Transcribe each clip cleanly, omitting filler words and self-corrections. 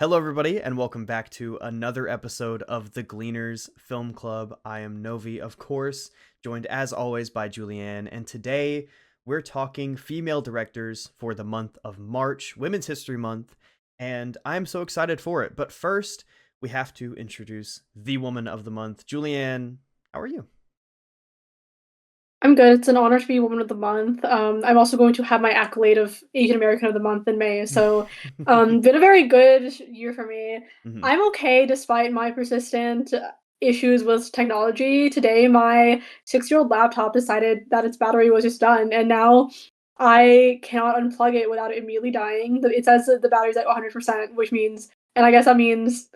Hello, everybody, and welcome back to another episode of the Gleaners Film Club. I am Novi, of course, joined as always by Julianne, and today we're talking female directors for the month of March, Women's History Month, and I'm so excited for it. But first, we have to introduce the woman of the month. Julianne, how are you? I'm good. It's an honor to be Woman of the Month. I'm also going to have my accolade of Asian American of the Month in May. So, been a very good year for me. Mhm. I'm okay despite my persistent issues with technology. Today, my 6-year-old laptop decided that its battery was just done, and now I cannot unplug it without it immediately dying. It says that the battery's at 100%, which means, and I guess that means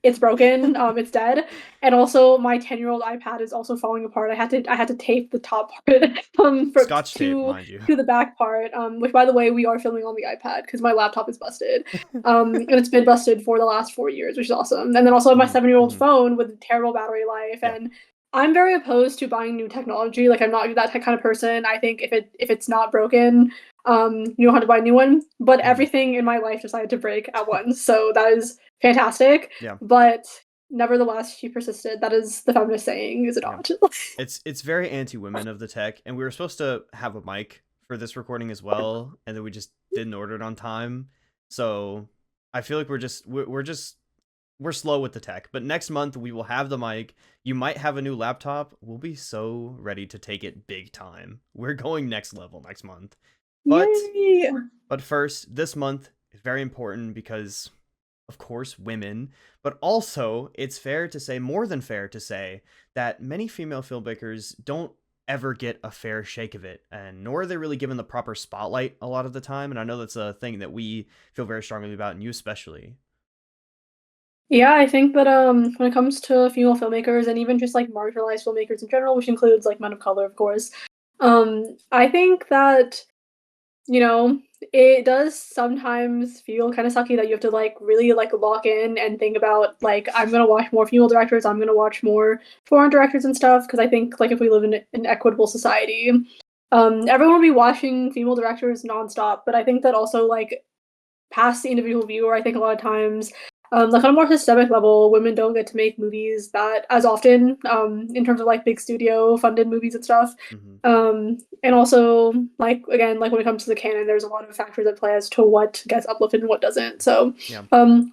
it's broken, it's dead. And also my 10-year-old iPad is also falling apart. I had to tape the top part for Scotch tape, mind you. to the back part, which by the way, we are filming on the iPad because my laptop is busted. And it's been busted for the last 4 years, which is awesome. And then also my Mhm, 7-year-old mhm. phone with terrible battery life. Yeah. And I'm very opposed to buying new technology. Like I'm not that kind of person. I think if it's not broken, you don't have to buy a new one. But Mhm. everything in my life decided to break at once. So that is fantastic. Yeah. But nevertheless, she persisted. That is the feminist saying, is it Yeah. not? It's very anti-women of the tech, and we were supposed to have a mic for this recording as well, and then we just didn't order it on time. So I feel like we're slow with the tech. But next month we will have the mic. You might have a new laptop. We'll be so ready to take it big time. We're going next level next month. But Yay! but first, this month is very important because of course, women, but also it's fair to say, more than fair to say, that many female filmmakers don't ever get a fair shake of it, and nor are they really given the proper spotlight a lot of the time. And I know that's a thing that we feel very strongly about, and you especially. Yeah, I think that when it comes to female filmmakers and even just like marginalized filmmakers in general, which includes like men of color, of course, I think that you know, it does sometimes feel kind of sucky that you have to like really like lock in and think about like I'm gonna watch more female directors, I'm gonna watch more foreign directors and stuff because I think like if we live in an equitable society, everyone will be watching female directors nonstop. But I think that also like past the individual viewer, I think a lot of times, like on a more systemic level, women don't get to make movies that as often, in terms of like big studio funded movies and stuff. Hmm. And also, like again, like when it comes to the canon, there's a lot of factors at play as to what gets uplifted and what doesn't. So, Yeah.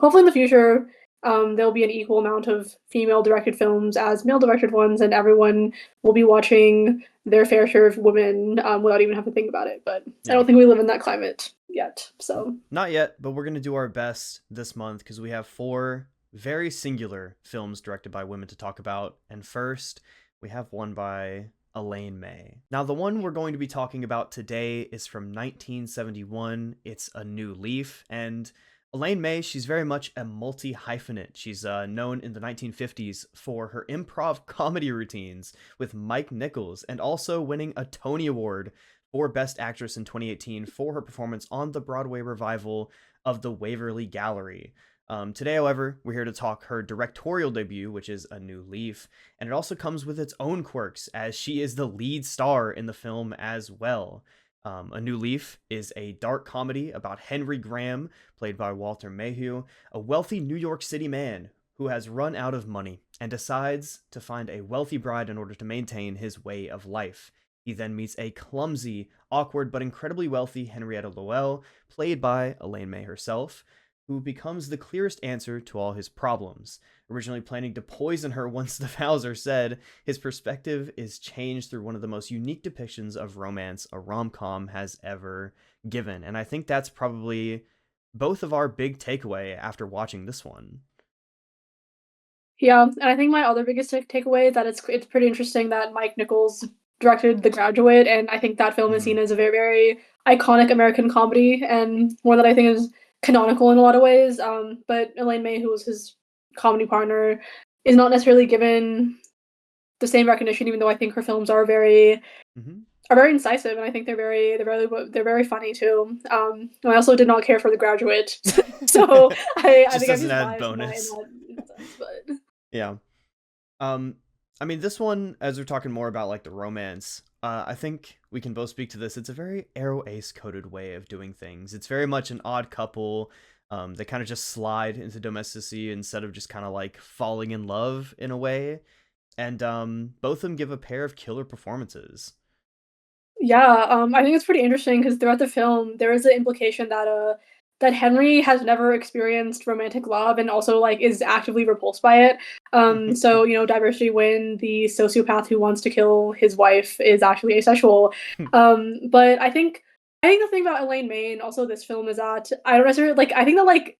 hopefully in the future, there'll be an equal amount of female directed films as male directed ones, and everyone will be watching their fair share of women without even having to think about it. But I Yeah. don't think we live in that climate yet. So Not yet, but we're going to do our best this month because we have four very singular films directed by women to talk about. And first, we have one by Elaine May. Now, the one we're going to be talking about today is from 1971. It's A New Leaf. And Elaine May, she's very much a multi hyphenate. She's known in the 1950s for her improv comedy routines with Mike Nichols and also winning a Tony Award for Best Actress in 2018 for her performance on the Broadway revival of The Waverly Gallery. Today, however, we're here to talk her directorial debut, which is A New Leaf, and it also comes with its own quirks, as she is the lead star in the film as well. A New Leaf is a dark comedy about Henry Graham, played by Walter Mayhew, a wealthy New York City man who has run out of money and decides to find a wealthy bride in order to maintain his way of life. He then meets a clumsy, awkward, but incredibly wealthy Henrietta Lowell, played by Elaine May herself, who becomes the clearest answer to all his problems. Originally planning to poison her once the vows are said, his perspective is changed through one of the most unique depictions of romance a rom-com has ever given. And I think that's probably both of our big takeaway after watching this one. yeah, and I think my other biggest takeaway is that it's pretty interesting that Mike Nichols directed The Graduate, and I think that film is Mm-hmm. seen as a very very iconic American comedy and one that I think is canonical in a lot of ways. But Elaine May, who was his comedy partner, is not necessarily given the same recognition, even though I think her films Mm-hmm. are very incisive, and I think they're very funny too. And I also did not care for The Graduate, so I Just think I'm as an just added biased bonus. in that sense. But Yeah. Um, I mean, this one, as we're talking more about like the romance, I think we can both speak to this. It's a very Arrow Ace coded way of doing things. It's very much an odd couple. They kind of just slide into domesticity instead of just kind of like falling in love in a way. And both of them give a pair of killer performances. Yeah, I think it's pretty interesting because throughout the film, there is an implication that that Henry has never experienced romantic love and also like is actively repulsed by it. So you know, diversity when the sociopath who wants to kill his wife is actually asexual. But I think the thing about Elaine May and also this film is that I don't necessarily like. I think that like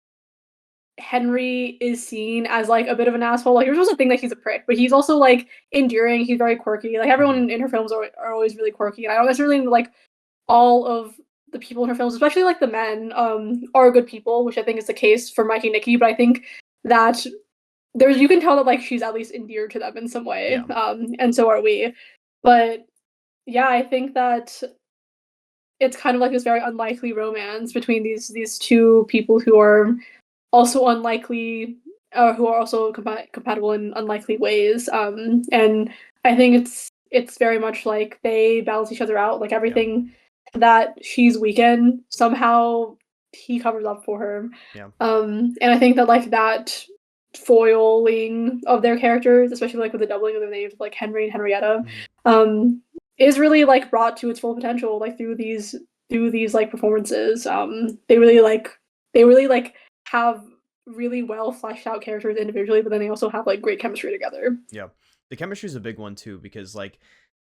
Henry is seen as like a bit of an asshole. Like, you're supposed to think that he's a prick, but he's also like endearing. He's very quirky. Like Mhm. everyone in her films are always really quirky, and I don't necessarily like all of the people in her films, especially like the men, are good people, which I think is the case for Mikey and Nikki. But I think that there's you can tell that like she's at least endeared to them in some way, Yeah. and so are we. But yeah, I think that it's kind of like this very unlikely romance between these two people who are also unlikely, who are also compatible in unlikely ways. And I think it's very much like they balance each other out. Like Yeah. everything that she's weak in, somehow he covers up for her. Yeah. And I think that like that foiling of their characters, especially like with the doubling of their names, like Henry and Henrietta, Mhm. um, is really like brought to its full potential, like through these like performances. They really like have really well fleshed out characters individually, but then they also have like great chemistry together. Yeah. The chemistry is a big one too because like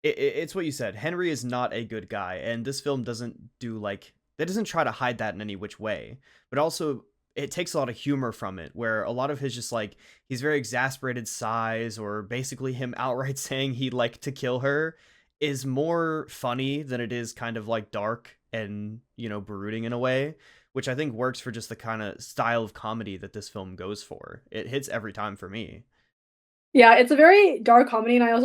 it's what you said. Henry is not a good guy, and this film doesn't do like it doesn't try to hide that in any which way. But also, it takes a lot of humor from it, where a lot of his just like he's very exasperated sighs, or basically him outright saying he'd like to kill her, is more funny than it is kind of like dark and brooding in a way, which I think works for just the kind of style of comedy that this film goes for. It hits every time for me. Yeah, it's a very dark comedy, and I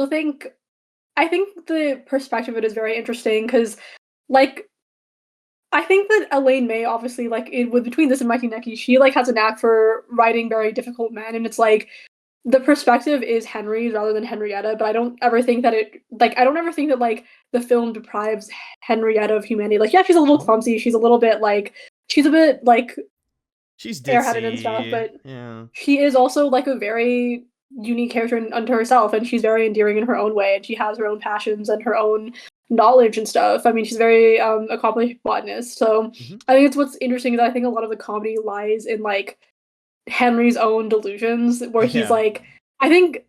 think the perspective of it is very interesting because like I think that Elaine May obviously like with between this and Mikey Necki, she like has a knack for writing very difficult men, and it's like the perspective is Henry's rather than Henrietta, but I don't ever think that like the film deprives Henrietta of humanity. Like yeah, she's a little Mhm. clumsy, she's a bit like She's airheaded and stuff, ditzy. but Yeah. she is also like a very unique character unto herself, and she's very endearing in her own way, and she has her own passions and her own knowledge and stuff. I mean, she's very accomplished botanist. So Hmm. I think it's what's interesting is that I think a lot of the comedy lies in like Henry's own delusions, where he's Yeah. like, I think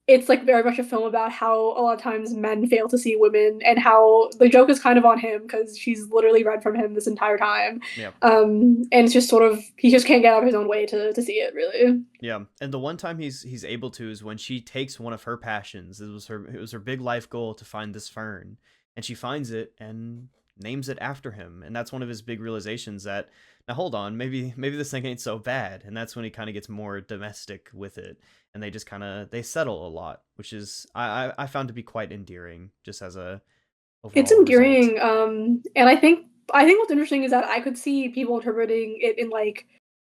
it's like very much a film about how a lot of times men fail to see women and how the joke is kind of on him because she's literally read from him this entire time. Yeah. And it's just sort of he just can't get out of his own way to see it really. Yeah. And the one time he's able to is when she takes one of her passions. It was her big life goal to find this fern. And she finds it and names it after him. And that's one of his big realizations that now hold on, maybe this thing ain't so bad. And that's when he kind of gets more domestic with it. And they just they settle a lot, which is I found to be quite endearing just as a It's overall result. endearing, and I think what's interesting is that I could see people interpreting it in like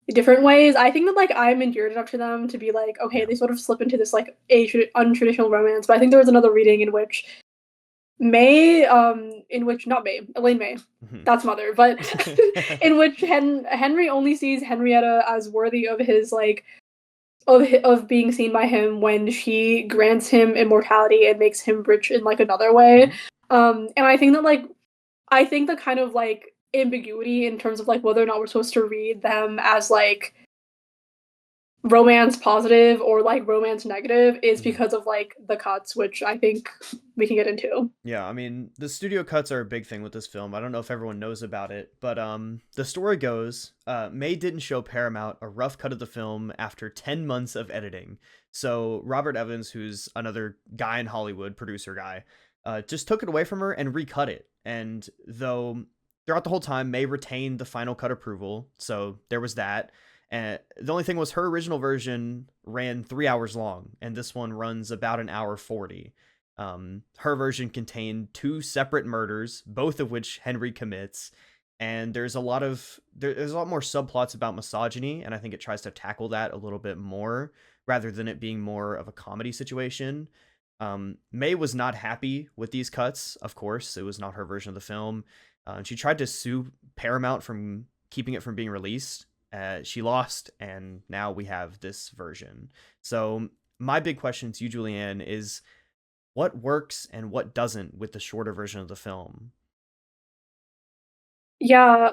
different ways. I think that like I'm endeared enough to them to be like, okay, Yeah. they sort of slip into this like untraditional romance. But I think there was another reading in which not May, Elaine May, Mhm. that's mother, but in which Henry only sees Henrietta as worthy of his like of being seen by him when she grants him immortality and makes him rich in like another way. Mhm. And I think that like I think the kind of like ambiguity in terms of like whether or not we're supposed to read them as like romance positive or like romance negative is Mhm. because of like the cuts, which I think we can get into. Yeah, I mean, the studio cuts are a big thing with this film. I don't know if everyone knows about it, but the story goes, May didn't show Paramount a rough cut of the film after 10 months of editing. So Robert Evans, who's another guy in Hollywood, producer guy, just took it away from her and recut it. And though throughout the whole time, May retained the final cut approval, so there was that. And the only thing was her original version ran 3 hours long, and this one runs about an hour 40. Her version contained two separate murders, both of which Henry commits, and there's a lot more subplots about misogyny, and I think it tries to tackle that a little bit more rather than it being more of a comedy situation. May was not happy with these cuts. Of course, it was not her version of the film. She tried to sue Paramount from keeping it from being released, She lost, and now we have this version. So my big question to you, Julianne, is what works and what doesn't with the shorter version of the film? Yeah,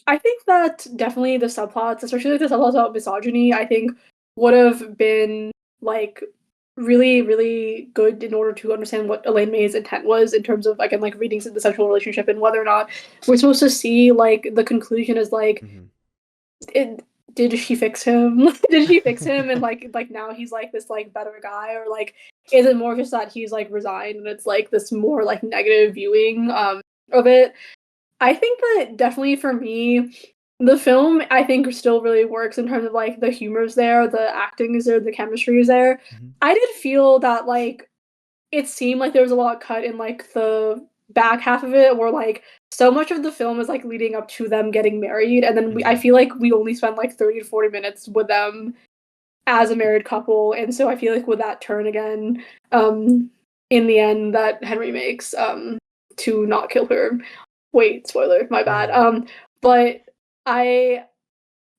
I think that definitely the subplots, especially like the subplots about misogyny, I think would have been like really, really good in order to understand what Elaine May's intent was in terms of again like reading the sexual relationship and whether or not we're supposed to see like the conclusion is like Hmm. it, did she fix him? Did she fix him and like now he's like this like better guy, or like is it more just that he's like resigned and it's like this more like negative viewing of it? I think that definitely for me, the film I think still really works in terms of like the humor's there, the acting is there, the chemistry is there. Hmm. I did feel that like it seemed like there was a lot cut in like the back half of it, where like so much of the film is like leading up to them getting married, and then I Hmm. feel like we only spent like 30 to 40 minutes with them as a married couple, and so I feel like with that turn again, um, in the end that Henry makes, to not kill her. Wait, spoiler, my bad. Hmm. But I,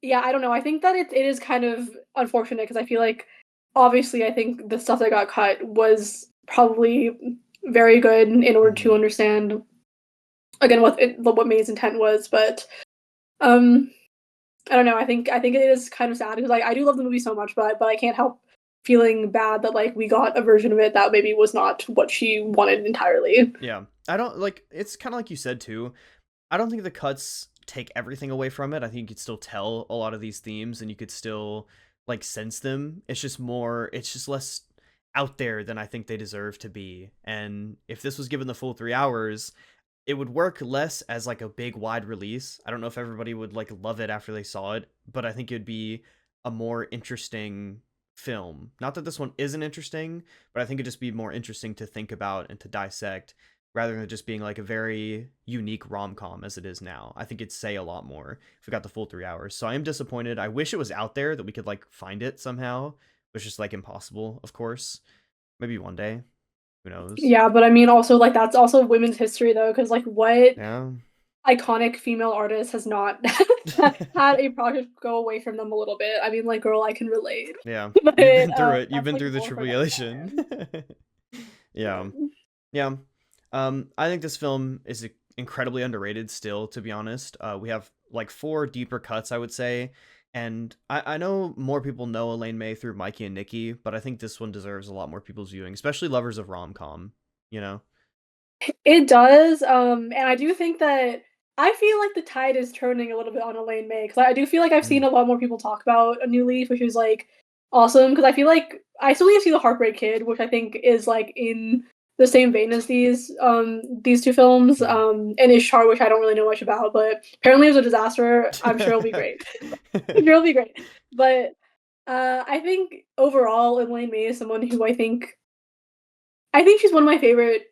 yeah, I don't know. I think that it is kind of unfortunate because I feel like obviously I think the stuff that got cut was probably very good in order Hmm. to understand again what May's intent was, but um I don't know. I think it is kind of sad because like I do love the movie so much, but I can't help feeling bad that like we got a version of it that maybe was not what she wanted entirely. Yeah. I don't like it's kind of like you said too. I don't think the cuts take everything away from it. I think you could still tell a lot of these themes and you could still like sense them. It's just less out there than I think they deserve to be. And if this was given the full 3 hours, it would work less as like a big wide release. I don't know if everybody would like love it after they saw it, but I think it'd be a more interesting film. Not that this one isn't interesting, but I think it'd just be more interesting to think about and to dissect rather than just being like a very unique rom-com as it is now. I think it'd say a lot more if we got the full 3 hours. So I am disappointed. I wish it was out there that we could like find it somehow. It's just like impossible, of course. Maybe one day. Who knows? Yeah, but I mean also like that's also women's history though, because like what Yeah. iconic female artist has not had a project go away from them a little bit? I mean, like, girl, I can relate. Yeah, But you've been through it. You've that's been like through the more for another tribulation. time. Yeah, yeah. I think this film is incredibly underrated still, to be honest. We have like four deeper cuts, I would say. And I know more people know Elaine May through Mikey and Nikki, but I think this one deserves a lot more people's viewing, especially lovers of rom-com, you know? It does, and I do think that I feel like the tide is turning a little bit on Elaine May because I do feel like I've seen Mm, a lot more people talk about A New Leaf, which is like awesome. Because I feel like I still need to see The Heartbreak Kid, which I think is like in the same vein as these two films, mhm. and Ishtar, which I don't really know much about, but apparently it was a disaster. I'm sure it'll be great. I'm sure it'll be great. But I think overall, Elaine May is someone who I think she's one of my favorite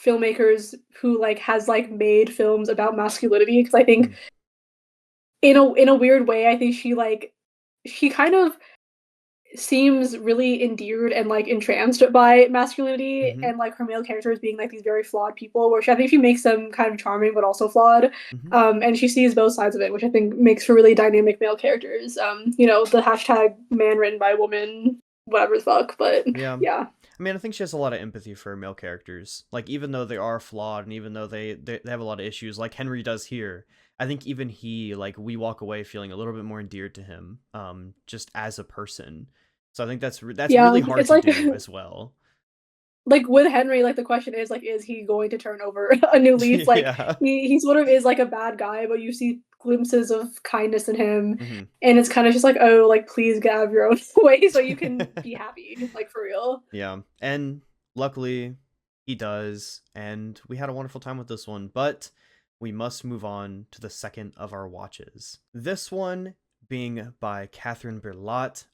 filmmakers who like has like made films about masculinity because I think Mm, in a weird way I think she kind of seems really endeared and like entranced by masculinity mhm, and like her male characters being like these very flawed people, which I think she makes them kind of charming but also flawed. mhm. And she sees both sides of it, which I think makes for really dynamic male characters. The hashtag man written by a woman, whatever the fuck, but Yeah. yeah. I mean, I think she has a lot of empathy for male characters. Like, even though they are flawed and even though they have a lot of issues, like Henry does here, I think even he, like, we walk away feeling a little bit more endeared to him, just as a person. So I think that's Yeah, really hard it's to like do as well. like with Henry, like the question is like, is he going to turn over a new leaf? Like Yeah. he sort of is like a bad guy, but you see glimpses of kindness in him, Hmm. and it's kind of just like, oh, like please get out of your own way so you can be happy, like for real. Yeah. And luckily, he does. And we had a wonderful time with this one, but we must move on to the second of our watches. This one being by Catherine Berlotte.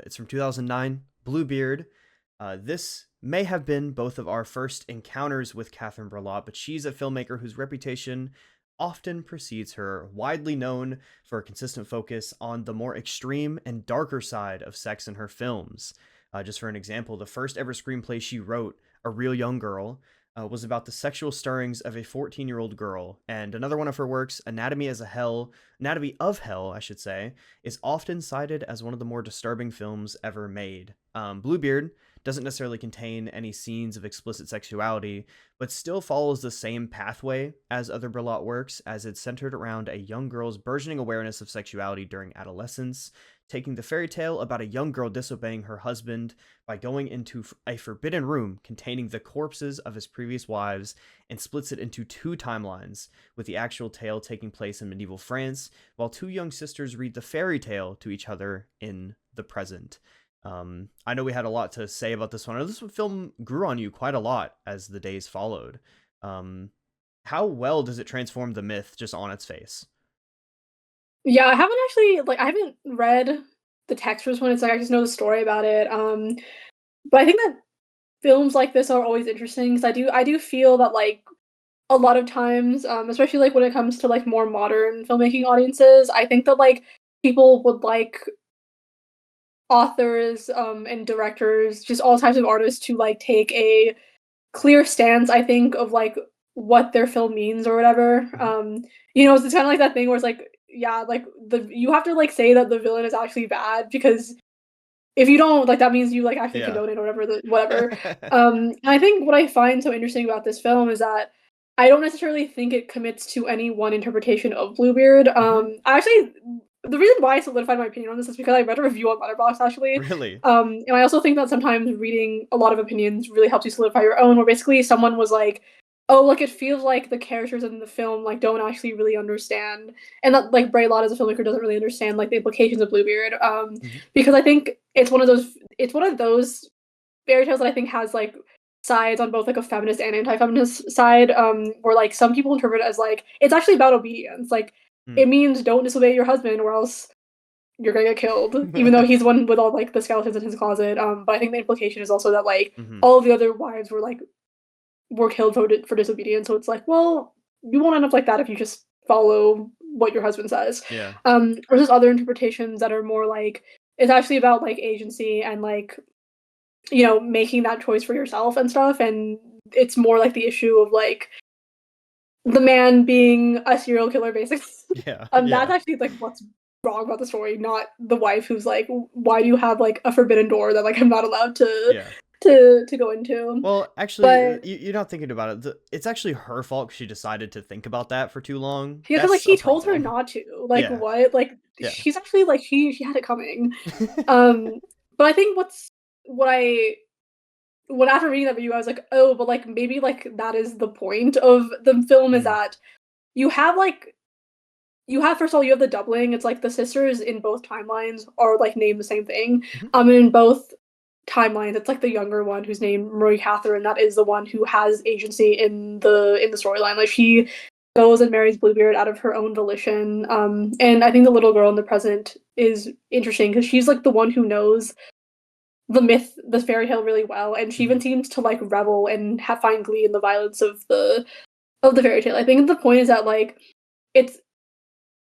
It's from 2009, Bluebeard. This may have been both of our first encounters with Catherine Berlotte, but she's a filmmaker whose reputation often precedes her, widely known for a consistent focus on the more extreme and darker side of sex in her films. Just for an example, the first ever screenplay she wrote, A Real Young Girl, was about the sexual stirrings of a 14-year-old girl, and another one of her works, Anatomy of Hell, I should say, is often cited as one of the more disturbing films ever made. Bluebeard doesn't necessarily contain any scenes of explicit sexuality, but still follows the same pathway as other Berlant works, as it's centered around a young girl's burgeoning awareness of sexuality during adolescence, taking the fairy tale about a young girl disobeying her husband by going into a forbidden room containing the corpses of his previous wives, and splits it into two timelines, with the actual tale taking place in medieval France, while two young sisters read the fairy tale to each other in the present. I know we had a lot to say about this one. I know this film grew on you quite a lot as the days followed. How well does it transform the myth just on its face? Yeah, I haven't read the text for this one. It's like I just know the story about it. But I think that films like this are always interesting because I do feel that like a lot of times, especially like when it comes to like more modern filmmaking audiences, I think that like people would like authors and directors, just all types of artists to like take a clear stance, I think, of like what their film means or whatever. Mm-hmm. It's kind of like that thing where it's like, yeah, like you have to like say that the villain is actually bad because if you don't, like that means you like actually Yeah. condone it or whatever. And I think what I find so interesting about this film is that I don't necessarily think it commits to any one interpretation of Bluebeard. Mm-hmm. I actually the reason why I solidified my opinion on this is because I read a review on Letterboxd actually. Really? And I also think that sometimes reading a lot of opinions really helps you solidify your own. Where basically someone was like, "Oh, like it feels like the characters in the film like don't actually really understand," and that like Bray Lott as a filmmaker doesn't really understand like the implications of Bluebeard. Mm-hmm. Because I think it's one of those fairy tales that I think has like sides on both like a feminist and anti-feminist side. Where like some people interpret it as like it's actually about obedience. Like it means don't disobey your husband or else you're gonna get killed, even though he's the one with all like the skeletons in his closet. But I think the implication is also that like Mm-hmm. all of the other wives were killed for disobedience. So it's like, well, you won't end up like that if you just follow what your husband says. Yeah. Versus other interpretations that are more like it's actually about like agency and like making that choice for yourself and stuff. And it's more like the issue of like the man being a serial killer, basically. Yeah. That's Yeah. actually like what's wrong about the story, not the wife who's like, why do you have like a forbidden door that like I'm not allowed to Yeah. to go into? Well, actually, But you're not thinking about it. It's actually her fault 'cause she decided to think about that for too long. yeah, because like That's a he told her problem. not to. Like Yeah. what? Like Yeah. she's actually like she had it coming. Um, but I think what I when after reading that review, I was like, oh, but like maybe like that is the point of the film is Mm. that you have like you have first of all you have the doubling. It's like the sisters in both timelines are like named the same thing. Mhm. And in both timelines, it's like the younger one who's named Marie Catherine. That is the one who has agency in the storyline. Like she goes and marries Bluebeard out of her own volition. And I think the little girl in the present is interesting because she's like the one who knows the myth, the fairy tale really well, and she Mhm. even seems to like revel and find glee in the violence of the fairy tale. I think the point is that like it's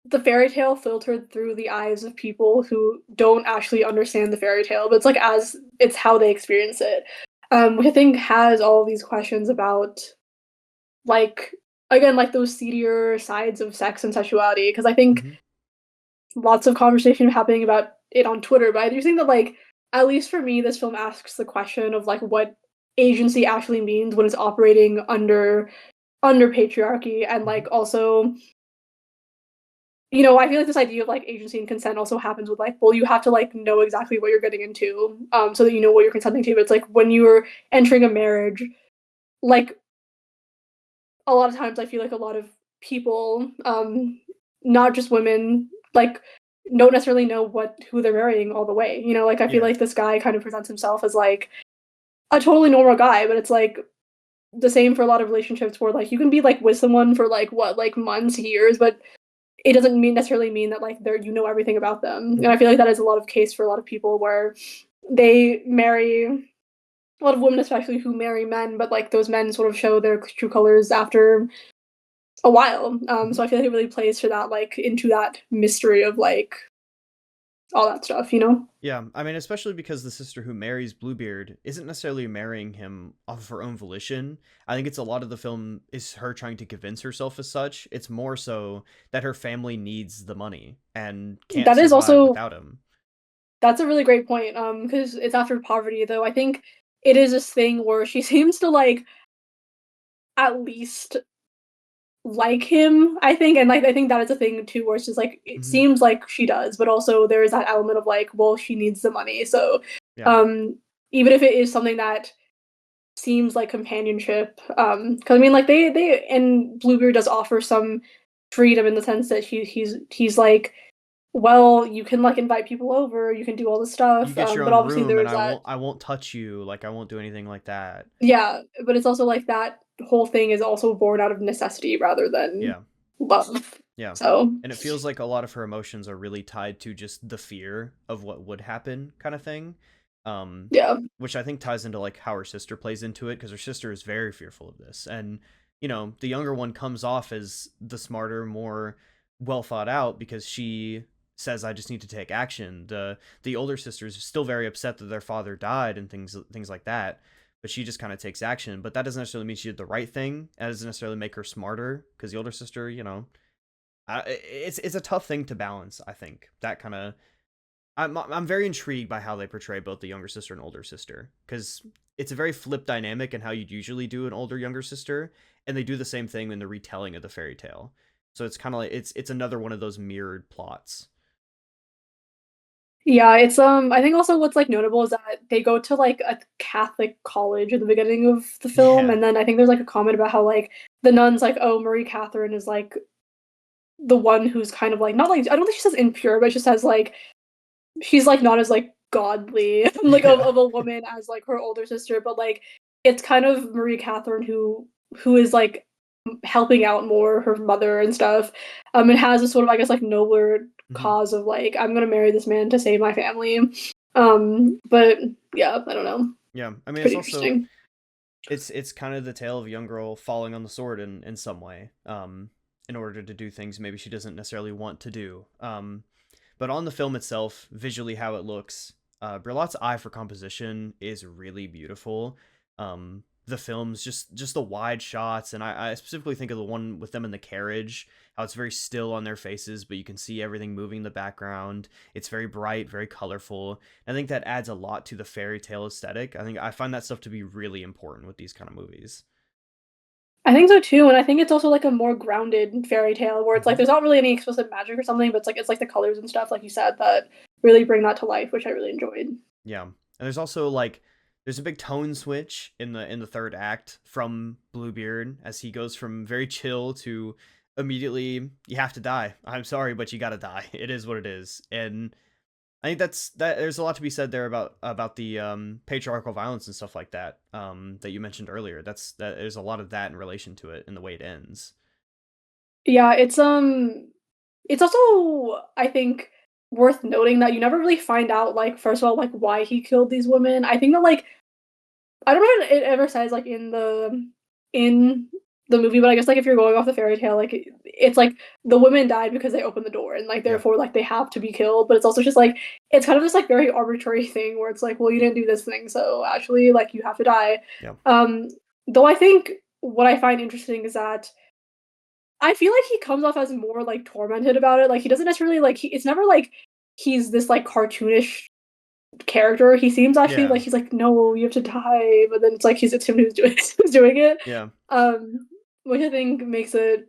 the fairy tale filtered through the eyes of people who don't actually understand the fairy tale, but it's like as it's how they experience it. Which I think has all these questions about like again like those seedier sides of sex and sexuality. Because I think Mhm. lots of conversation happening about it on Twitter, but I do think that like at least for me, this film asks the question of like what agency actually means when it's operating under patriarchy and Mhm. like also I feel like this idea of like agency and consent also happens with like, well, you have to like know exactly what you're getting into, so that you know what you're consenting to. But it's like when you're entering a marriage, like a lot of times I feel like a lot of people, not just women, like don't necessarily know who they're marrying all the way. Like I feel Yeah. like this guy kind of presents himself as like a totally normal guy, but it's like the same for a lot of relationships where like you can be like with someone for like what, like months, years, but it doesn't necessarily mean that like they're everything about them. And Mhm. I feel like that is a lot of case for a lot of people where they marry a lot of women especially who marry men, but like those men sort of show their true colors after a while. Mhm. So I feel like it really plays to that like into that mystery of like all that stuff, you know? Yeah, I mean, especially because the sister who marries Bluebeard isn't necessarily marrying him off of her own volition. I think it's a lot of the film is her trying to convince herself as such. It's more so that her family needs the money and can't That is survive also without him. that's a really great point. Because it's after poverty, though. I think it is this thing where she seems to like at least like him. I think, and like I think that is a thing too, where it's just like it Hmm. seems like she does, but also there is that element of like, well, she needs the money, so Yeah, um, even if it is something that seems like companionship, because I mean, like they and Bluebeard does offer some freedom in the sense that he's like, well, you can like invite people over, you can do all this you stuff, get your but own obviously room, there and is that. I won't touch you. Like I won't do anything like that. Yeah, but it's also like that whole thing is also born out of necessity rather than Yeah, love. yeah. So And it feels like a lot of her emotions are really tied to just the fear of what would happen, kind of thing. Um, yeah. which I think ties into like how her sister plays into it because her sister is very fearful of this, and the younger one comes off as the smarter, more well thought out because she says, "I just need to take action." The older sister is still very upset that their father died and things like that, but she just kind of takes action. But that doesn't necessarily mean she did the right thing. That doesn't necessarily make her smarter because the older sister, it's a tough thing to balance. I think that kind of I'm very intrigued by how they portray both the younger sister and older sister because it's a very flip dynamic in how you'd usually do an older younger sister, and they do the same thing in the retelling of the fairy tale. So it's kind of like it's another one of those mirrored plots. Yeah, it's I think also what's like notable is that they go to like a Catholic college at the beginning of the film, Yeah, and then I think there's like a comment about how like the nuns like, oh, Marie Catherine is like the one who's kind of like not like I don't think she says impure, but she says like she's like not as like godly like yeah, of a woman as like her older sister, but like it's kind of Marie Catherine who is like helping out more her mother and stuff. And has a sort of I guess like nobler hmm, cause of like I'm gonna marry this man to save my family. But yeah, I don't know. yeah. I It's mean, it's pretty also interesting. it's kind of the tale of a young girl falling on the sword in some way, in order to do things maybe she doesn't necessarily want to do. But on the film itself, visually how it looks, Berlot's eye for composition is really beautiful. The film's just the wide shots, and I specifically think of the one with them in the carriage, how it's very still on their faces, but you can see everything moving in the background. It's very bright, very colorful. I think that adds a lot to the fairy tale aesthetic. I find that stuff to be really important with these kind of movies. I think so too, and I think it's also like a more grounded fairy tale where it's like Hmm. there's not really any explicit magic or something, but it's like the colors and stuff, like you said, that really bring that to life, which I really enjoyed. Yeah, and there's also like there's a big tone switch in the third act from Bluebeard as he goes from very chill to immediately you have to die. I'm sorry, but you gotta die. It is what it is, and I think that there's a lot to be said there about the patriarchal violence and stuff like that that you mentioned earlier. That there's a lot of that in relation to it and the way it ends. Yeah, it's also I think worth noting that you never really find out like first of all like why he killed these women. I think that like I don't know if it ever says like in the movie, but I guess like if you're going off the fairy tale, like it's like the women died because they opened the door and like Yeah, therefore like they have to be killed. But it's also just like it's kind of this like very arbitrary thing where it's like, well, you didn't do this thing, so actually like you have to die. yeah, Um, though I think what I find interesting is that I feel like he comes off as more like tormented about it. Like he doesn't necessarily like it's never like he's this like cartoonish character. He seems actually yeah, like he's like, "No, you have to die," but then it's him who's doing who's doing it. yeah. Which I think makes it,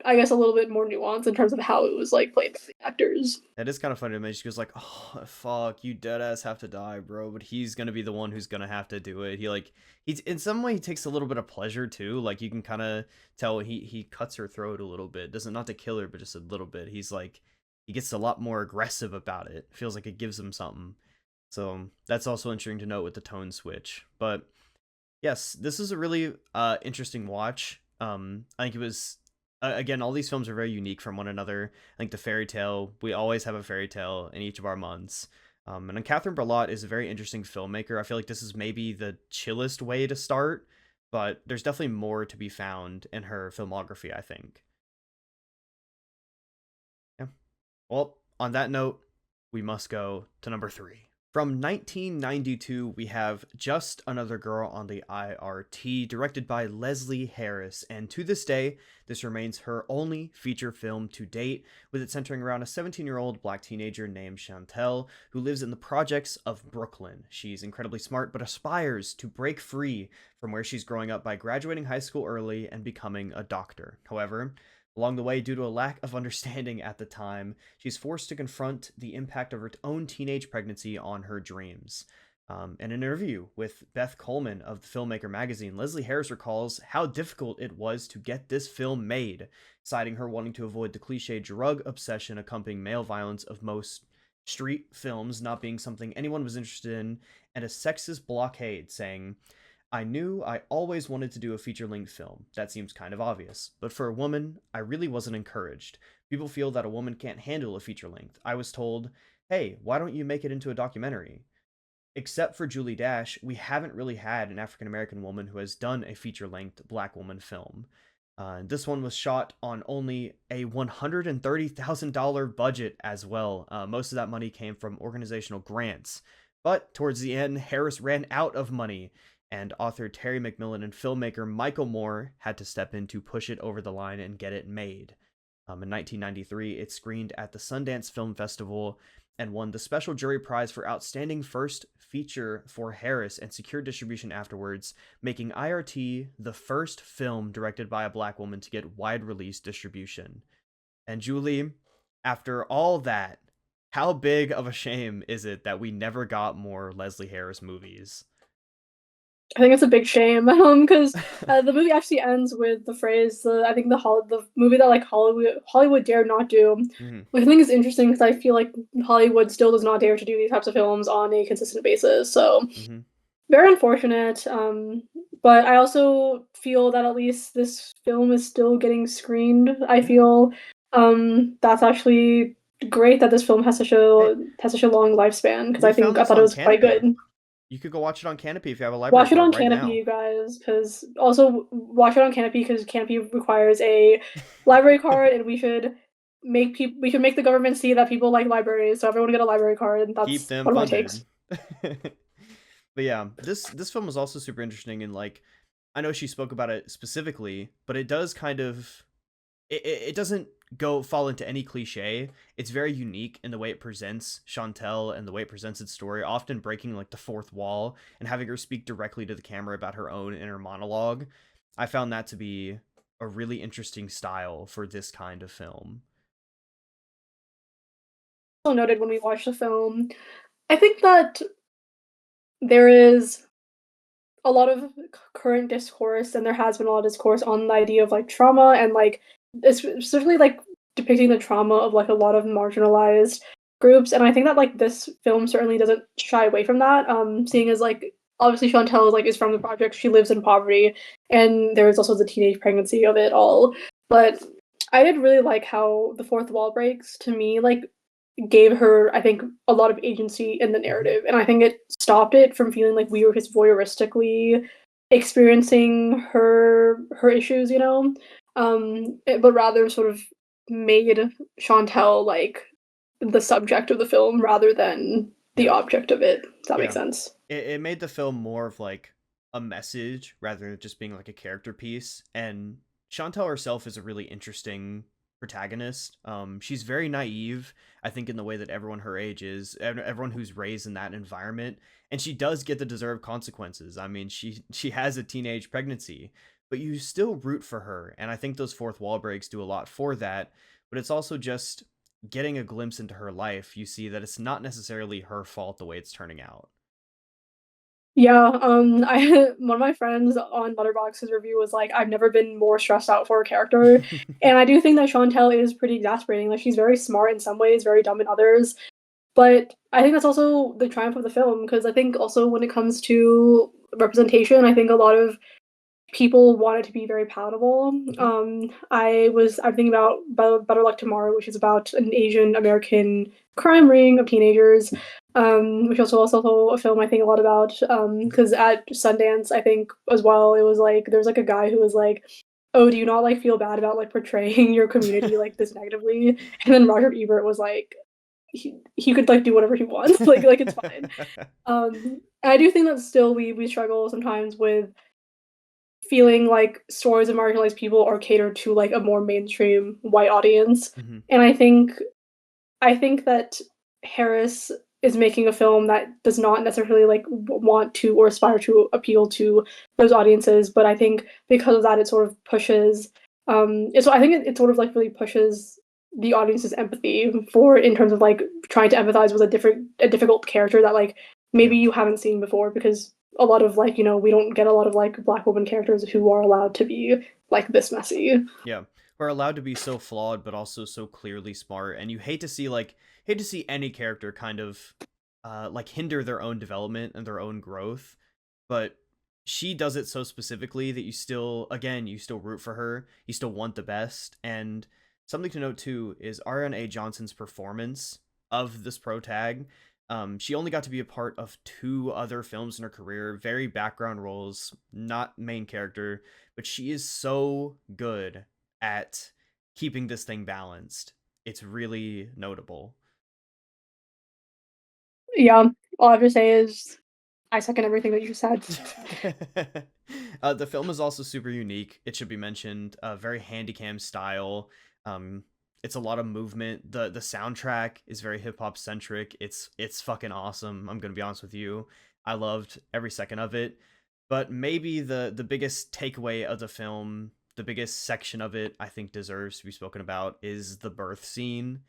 I guess, a little bit more nuanced in terms of how it was like played by the actors. That is kind of funny to me. She goes like, "Oh fuck, you dead ass have to die, bro." But he's gonna be the one who's gonna have to do it. He's in some way he takes a little bit of pleasure too. Like you can kind of tell he cuts her throat a little bit. Doesn't not to kill her, but just a little bit. He's like he gets a lot more aggressive about it. Feels like it gives him something. So that's also interesting to note with the tone switch. But yes, this is a really interesting watch. I think it was again, all these films are very unique from one another. I think the fairy tale, we always have a fairy tale in each of our months. And then Catherine Berlotte is a very interesting filmmaker. I feel like this is maybe the chillest way to start, but there's definitely more to be found in her filmography, I think. Yeah. Well, on that note, we must go to number 3. From 1992, we have Just Another Girl on the I.R.T, directed by Leslie Harris, and to this day, this remains her only feature film to date, with it centering around a 17-year-old black teenager named Chantel, who lives in the projects of Brooklyn. She's incredibly smart, but aspires to break free from where she's growing up by graduating high school early and becoming a doctor. However, along the way, due to a lack of understanding at the time, she's forced to confront the impact of her own teenage pregnancy on her dreams. In an interview with Beth Coleman of the Filmmaker magazine, Leslie Harris recalls how difficult it was to get this film made, citing her wanting to avoid the cliche drug obsession accompanying male violence of most street films not being something anyone was interested in, and a sexist blockade, saying, I knew I always wanted to do a feature-length film. That seems kind of obvious. But for a woman, I really wasn't encouraged. People feel that a woman can't handle a feature-length. I was told, hey, why don't you make it into a documentary? Except for Julie Dash, we haven't really had an African-American woman who has done a feature-length black woman film. This one was shot on only a $130,000 budget as well. Most of that money came from organizational grants. But towards the end, Harris ran out of money, and author Terry McMillan and filmmaker Michael Moore had to step in to push it over the line and get it made. In 1993, it screened at the Sundance Film Festival and won the Special Jury Prize for Outstanding First Feature for Harris and secured distribution afterwards, making I.R.T. the first film directed by a black woman to get wide release distribution. And Julie, after all that, how big of a shame is it that we never got more Leslie Harris movies? I think it's a big shame, because the movie actually ends with the phrase, I think the movie that like Hollywood dare not do, Mm-hmm. which I think is interesting because I feel like Hollywood still does not dare to do these types of films on a consistent basis. So Mm-hmm. very unfortunate. But I also feel that at least this film is still getting screened. I Yeah. feel that's actually great that this film Hey, has such a long lifespan because we found I this thought it on was quite Canopy. good. You could go watch it on Canopy if you have a library Watch it card on right Canopy, now. you guys, because also watch it on Canopy because Canopy requires a library card, and we should make the government see that people like libraries, so everyone get a library card, and Keep that's them one of my takes. funded. But yeah, this film was also super interesting, and like I know she spoke about it specifically, but it does kind of it doesn't go fall into any cliche. It's very unique in the way it presents Chantel and the way it presents its story, often breaking like the fourth wall and having her speak directly to the camera about her own inner monologue. I found that to be a really interesting style for this kind of film. Also noted when we watched the film, I think that there is a lot of current discourse, and there has been a lot of discourse on the idea of like trauma and like especially like depicting the trauma of like a lot of marginalized groups. And I think that like this film certainly doesn't shy away from that. Seeing as like obviously Chantel is from the project, she lives in poverty, and there is also the teenage pregnancy of it all. But I did really like how the fourth wall breaks to me like gave her, I think, a lot of agency in the Mm-hmm. narrative, and I think it stopped it from feeling like we were just voyeuristically experiencing her issues, but rather sort of made Chantel like the subject of the film rather than the Yeah. object of it. Does that make Yeah. sense? It made the film more of like a message rather than just being like a character piece. And Chantal herself is a really interesting protagonist. She's very naive, I think, in the way that everyone her age is, everyone who's raised in that environment, and she does get the deserved consequences. I mean, she has a teenage pregnancy, but you still root for her, and I think those fourth wall breaks do a lot for that. But it's also just getting a glimpse into her life. You see that it's not necessarily her fault the way it's turning out. Yeah, I one of my friends on Letterboxd's review was like, "I've never been more stressed out for a character," and I do think that Chantel is pretty exasperating. Like, she's very smart in some ways, very dumb in others. But I think that's also the triumph of the film because I think also when it comes to representation, I think a lot of people want it to be very palatable. Hmm. I'm thinking about Better Luck Tomorrow, which is about an Asian American crime ring of teenagers, which also a film I think a lot about. Because at Sundance, I think as well, it was like there's like a guy who was like, "Oh, do you not like feel bad about like portraying your community like this negatively?" And then Roger Ebert was like, he could like do whatever he wants. Like it's fine. I do think that still we struggle sometimes with feeling like stories of marginalized people are catered to like a more mainstream white audience. Hmm. And I think that Harris is making a film that does not necessarily like want to or aspire to appeal to those audiences, but I think because of that, it sort of pushes. I think it sort of like really pushes the audience's empathy for in terms of like trying to empathize with a difficult character that like maybe Yeah. you haven't seen before because a lot of like we don't get a lot of like black woman characters who are allowed to be like this messy. Yeah. We're allowed to be so flawed, but also so clearly smart. And you hate to see any character kind of like hinder their own development and their own growth. But she does it so specifically that you still root for her. You still want the best. And something to note too is Ariana A. Johnson's performance of this pro tag. She only got to be a part of 2 other films in her career, very background roles, not main character, but she is so good at keeping this thing balanced. It's really notable. Yeah, all I have to say is I second everything that you said. The film is also super unique. It should be mentioned. Very handycam style. Um, it's a lot of movement. The soundtrack is very hip hop centric. It's fucking awesome. I'm gonna be honest with you. I loved every second of it. But maybe the biggest takeaway of the film, the biggest section of it, I think deserves to be spoken about is the birth scene,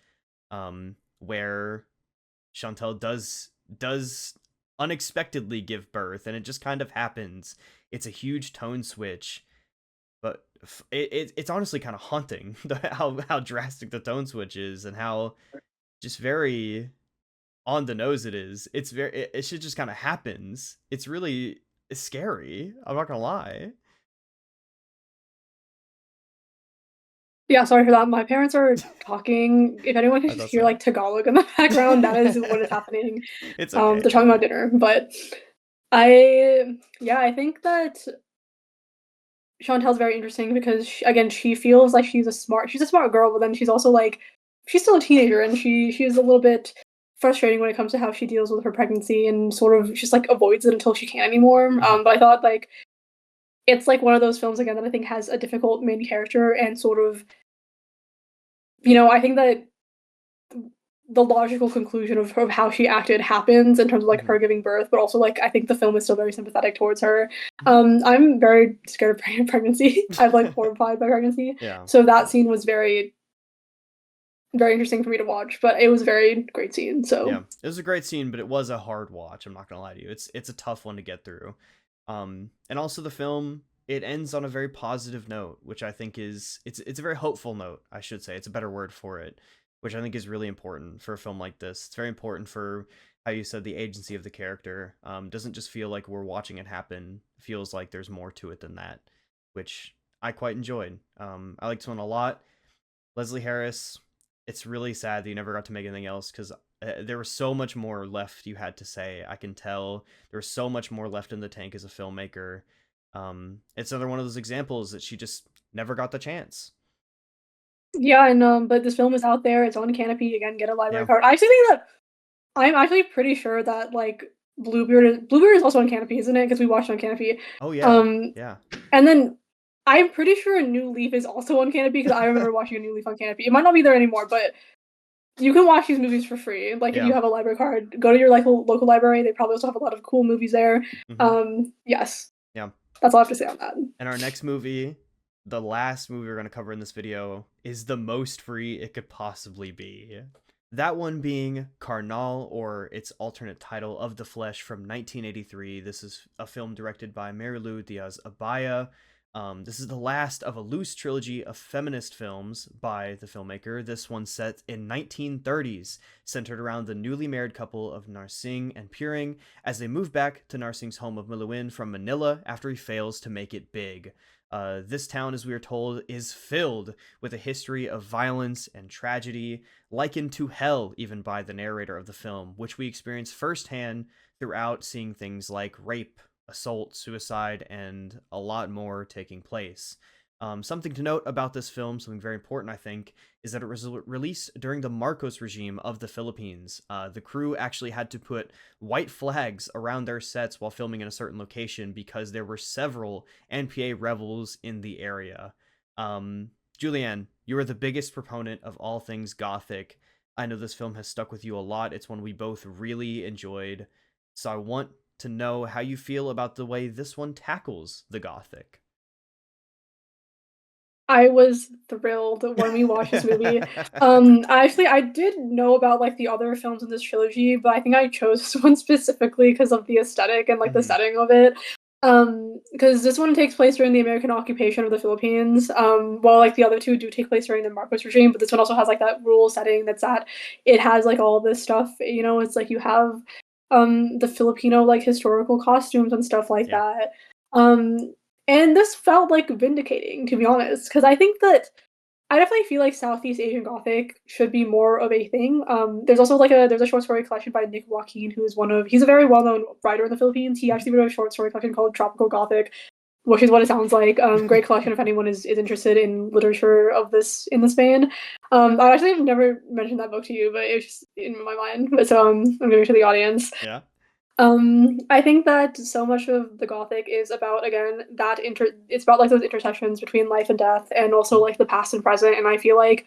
where Chantel does unexpectedly give birth, and it just kind of happens. It's a huge tone switch, but it's honestly kind of haunting how drastic the tone switch is and how just very on the nose it is. It should just kind of happens. It's really scary. I'm not gonna lie. Yeah, sorry for that. My parents are talking. If anyone can Oh, just that's hear right. like Tagalog in the background, that is what is happening. It's okay. They're talking about dinner, but I think that Chantel's very interesting because again, she feels like she's a smart girl, but then she's also like she's still a teenager and she's a little bit frustrating when it comes to how she deals with her pregnancy and sort of just like avoids it until she can't anymore. Mhm. But I thought like it's like one of those films again that I think has a difficult main character and sort of I think that the logical conclusion of how she acted happens in terms of like Mhm. her giving birth, but also like I think the film is still very sympathetic towards her. I'm very scared of pregnancy. I'm like horrified by pregnancy, Yeah. so that scene was very interesting for me to watch. But it was a very great scene. Yeah, So it was a great scene, but it was a hard watch. I'm not gonna lie to you. It's a tough one to get through. And also the film, it ends on a very positive note, which I think it's a very hopeful note. I should say it's a better word for it, which I think is really important for a film like this. It's very important for how you said the agency of the character. Doesn't just feel like we're watching it happen. It feels like there's more to it than that, which I quite enjoyed. I liked this one a lot. Leslie Harris, it's really sad that you never got to make anything else because there was so much more left you had to say. I can tell there was so much more left in the tank as a filmmaker. It's another one of those examples that she just never got the chance. yeah, and but this film is out there. It's on Canopy again. Get a library Yeah. card. I actually think that I'm actually pretty sure that like Bluebeard is also on Canopy, isn't it? Because we watched it on Canopy. Oh yeah. Um, Yeah. and then I'm pretty sure a New Leaf is also on Canopy because I remember watching a New Leaf on Canopy. It might not be there anymore, but you can watch these movies for free. Like if you Yeah. have a library card, go to your like local library. They probably also have a lot of cool movies there. Hmm. Yes, Yeah. that's all I have to say on that. And our next movie, the last movie we're going to cover in this video, is the most free it could possibly be. That one being Karnal, or its alternate title, Of the Flesh, from 1983. This is a film directed by Marilu Diaz-Abaya. This is the last of a loose trilogy of feminist films by the filmmaker. This one set in 1930s, centered around the newly married couple of Narsingh and Puring as they move back to Narsingh's home of Miluin from Manila after he fails to make it big. This town, as we are told, is filled with a history of violence and tragedy, likened to hell even by the narrator of the film, which we experience firsthand throughout seeing things like rape, assault, suicide, and a lot more taking place. Something to note about this film, something very important, I think, is that it was released during the Marcos regime of the Philippines. The crew actually had to put white flags around their sets while filming in a certain location because there were several NPA rebels in the area. Julianne, you are the biggest proponent of all things Gothic. I know this film has stuck with you a lot. It's one we both really enjoyed. So I want to know how you feel about the way this one tackles the Gothic. I was thrilled when we watched this movie. Actually, I did know about like the other films in this trilogy, but I think I chose this one specifically because of the aesthetic and like the Mhm. setting of it. Because this one takes place during the American occupation of the Philippines. While like the other two do take place during the Marcos regime, but this one also has like that rural setting that's that it has like all this stuff. You know, it's like you have the Filipino like historical costumes and stuff like Yeah. that. Um, and this felt like vindicating, to be honest, because I think that I definitely feel like Southeast Asian Gothic should be more of a thing. There's also like there's a short story collection by Nick Joaquin, who is he's a very well known writer in the Philippines. He Mhm. actually wrote a short story collection called Tropical Gothic, which is what it sounds like. Great collection if anyone is interested in literature of this in this vein. I actually have never mentioned that book to you, but it's just in my mind. So I'm giving it to the audience. Yeah. I think that so much of the Gothic is about again that it's about like those intersections between life and death and also Mhm. like the past and present. And I feel like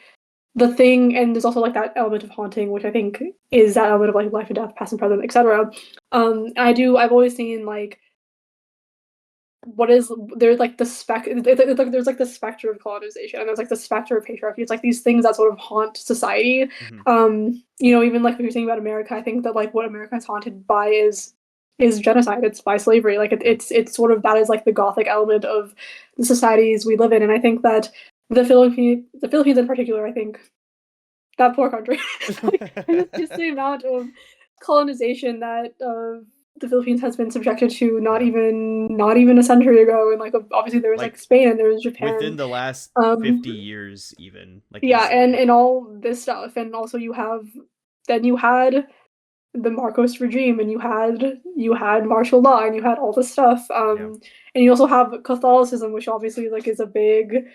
the thing and there's also like that element of haunting, which I think is that element of like life and death, past and present, etc. I've always seen like what is there's like the like there's like the specter of colonization and there's like the specter of patriarchy. It's like these things that sort of haunt society. Mhm. You know, even like what you're saying about America, I think that like what America is haunted by is genocide. It's by slavery. Like Yeah. it's sort of that is like the Gothic element of the societies we live in. And I think that the Philippines in particular, I think that poor country, like just the amount of colonization that the Philippines has been subjected to Yeah. not even a century ago, and like obviously there was like Like Spain and there was within Japan. the last Um, 50 years even, like yeah, easily. and all this stuff, and also you had the Marcos regime, and you had martial law, and you had all this stuff. Yeah. And you also have Catholicism, which obviously like is a big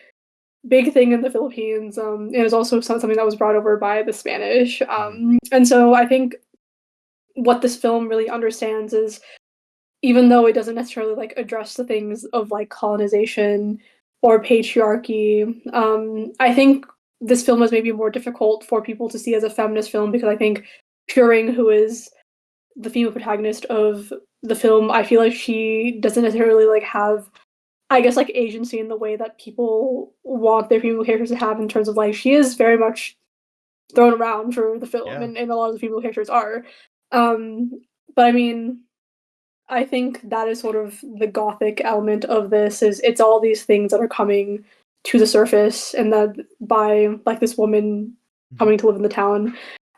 thing in the Philippines. And is also something that was brought over by the Spanish. Mhm. And so I think what this film really understands is even though it doesn't necessarily like address the things of like colonization or patriarchy, I think this film is maybe more difficult for people to see as a feminist film because I think Turing, who is the female protagonist of the film, I feel like she doesn't necessarily like have I guess like agency in the way that people want their female characters to have in terms of like she is very much thrown around for the film Yeah. and a lot of the female characters are. Um but I mean I think that is sort of the gothic element of this is it's all these things that are coming to the surface and that by like this woman Mhm. coming to live in the town.